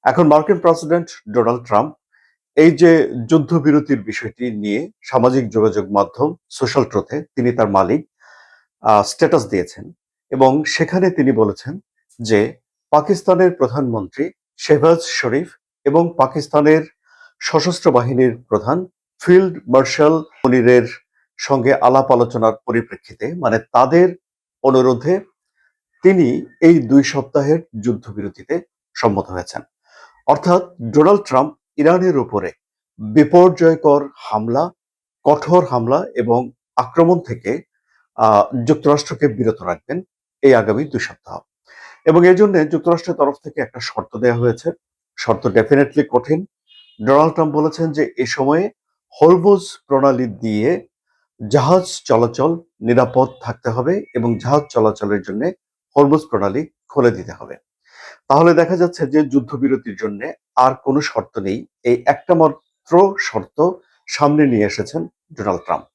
এখন মার্কিন president Donald Trump এই যে যুদ্ধবিরতির বিষয়টি নিয়ে সামাজিক যোগাযোগ মাধ্যম সোশ্যাল ট্রুথে তিনি তার মালিক স্ট্যাটাস দিয়েছেন এবং সেখানে তিনি বলেছেন যে পাকিস্তানের প্রধানমন্ত্রী শেহবাজ শরীফ এবং পাকিস্তানের সশস্ত্র বাহিনীর প্রধান ফিল্ড মার্শাল মুনিরের সঙ্গে আলাপ আলোচনার পরিপ্রেক্ষিতে মানে তাদের অনুরোধে তিনি এই ২ সপ্তাহের যুদ্ধবিরতিতে সম্মত হয়েছেন। অর্থাৎ ডোনাল্ড ট্রাম্প ইরানের উপরে বিপর্যয়কর হামলা, কঠোর হামলা এবং আক্রমণ থেকে যুক্তরাষ্ট্রকে বিরত রাখবেন এই আগামী ২ সপ্তাহ। এবং এই জন্য যুক্তরাষ্ট্রের তরফ থেকে একটা শর্ত দেওয়া হয়েছে। শর্ত ডেফিনেটলি কঠিন। ডোনাল্ড ট্রাম্প বলেছেন যে এ সময়ে হরমুজ প্রণালী দিয়ে জাহাজ চলাচল নিরাপদ থাকতে হবে এবং জাহাজ চলাচলের জন্য হরমুজ প্রণালী খুলে দিতে হবে। তাহলে দেখা যাচ্ছে যে যুদ্ধবিরতির জন্য আর কোনো শর্ত নেই। এই একটা মাত্র শর্ত সামনে নিয়ে এসেছেন ডোনাল্ড ট্রাম্প।